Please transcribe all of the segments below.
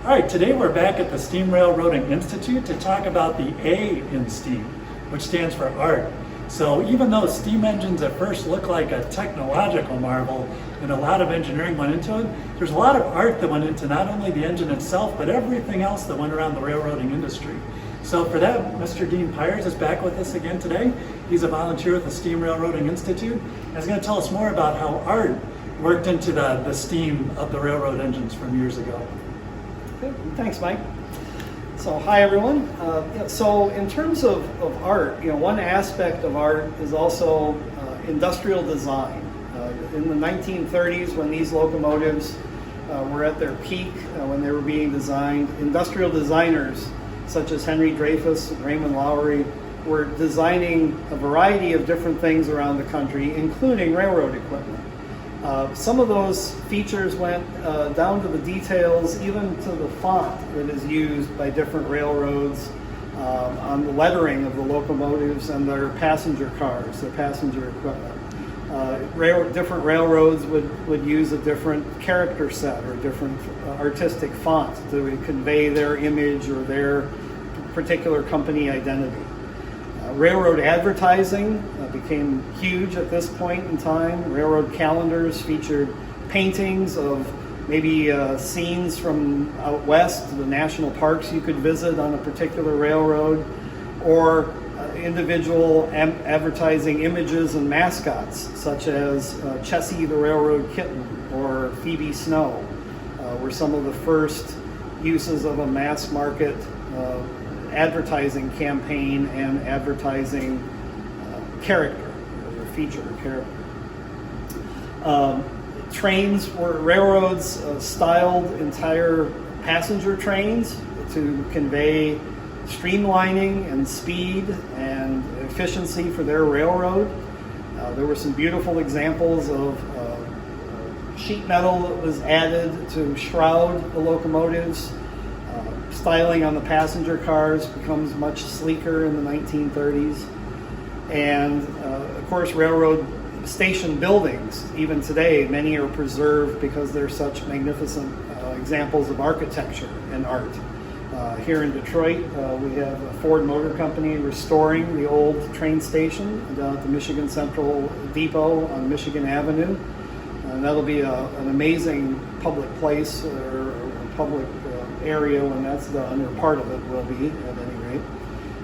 All right, today we're back at the Steam Railroading Institute to talk about the A in STEAM, which stands for art. So even though steam engines at first look like a technological marvel and a lot of engineering went into it, there's a lot of art that went into not only the engine itself, but everything else that went around the railroading industry. So for that, Mr. Dean Pyers is back with us again today. He's a volunteer with the Steam Railroading Institute, and he's going to tell us more about how art worked into the steam of the railroad engines from years ago. Okay, thanks, Mike. So, hi everyone. So, in terms of art, one aspect of art is also industrial design. In the 1930s, when these locomotives were at their peak, when they were being designed, industrial designers such as Henry Dreyfuss and Raymond Lowery were designing a variety of different things around the country, including railroad equipment. Some of those features went down to the details, even to the font that is used by different railroads on the lettering of the locomotives and their passenger cars, their passenger equipment. Different railroads would use a different character set or different artistic font to convey their image or their particular company identity. Railroad advertising became huge at this point in time. Railroad calendars featured paintings of maybe scenes from out west, the national parks you could visit on a particular railroad, or individual advertising images and mascots, such as Chessie the Railroad Kitten or Phoebe Snow, were some of the first uses of a mass market advertising campaign and advertising character, or feature character. Railroads styled entire passenger trains to convey streamlining and speed and efficiency for their railroad. There were some beautiful examples of sheet metal that was added to shroud the locomotives. Styling on the passenger cars becomes much sleeker in the 1930s. And of course, railroad station buildings, even today, many are preserved because they're such magnificent examples of architecture and art. Here in Detroit, we have a Ford Motor Company restoring the old train station down at the Michigan Central Depot on Michigan Avenue. And that'll be an amazing public place or public area when that's done, or part of it will be at any rate.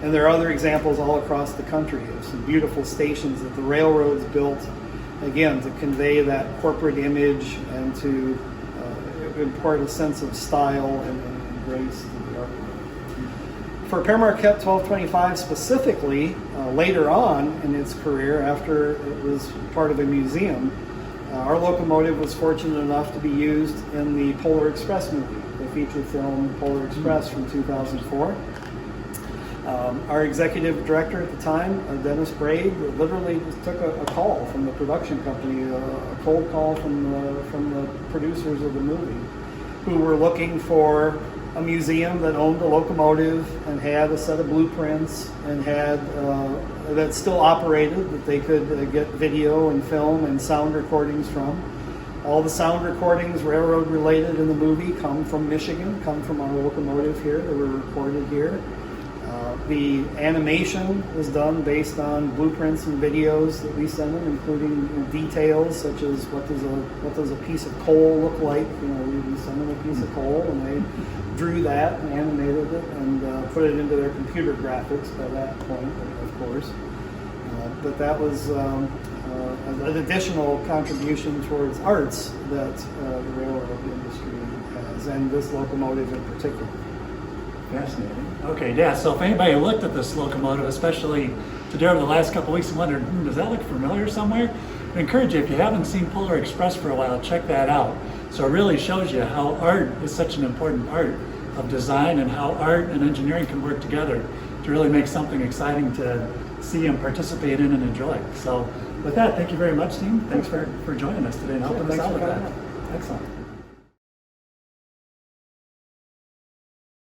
And there are other examples all across the country of some beautiful stations that the railroads built, again, to convey that corporate image and to impart a sense of style and grace to the artwork. For Père Marquette 1225 specifically, later on in its career, after it was part of a museum, our locomotive was fortunate enough to be used in the Polar Express movie, the feature film Polar Express from 2004. Our executive director at the time, Dennis Braid, literally took a call from the production company, a cold call from the producers of the movie, who were looking for a museum that owned a locomotive and had a set of blueprints and had that still operated, that they could get video and film and sound recordings from. All the sound recordings, railroad related in the movie, come from Michigan, come from our locomotive here. They were recorded here. The animation was done based on blueprints and videos that we sent them, including details such as what does a piece of coal look like. We sent them a piece of coal, and they drew that and animated it and put it into their computer graphics by that point, of course. But that was an additional contribution towards arts that the railroad industry has, and this locomotive in particular. Fascinating. Okay, yeah, so if anybody looked at this locomotive, especially today over the last couple of weeks, and wondered, does that look familiar somewhere? I encourage you, if you haven't seen Polar Express for a while, check that out. So it really shows you how art is such an important part of design and how art and engineering can work together to really make something exciting to see and participate in and enjoy. So with that, thank you very much, team. Thanks for joining us today and helping us out with that. Excellent.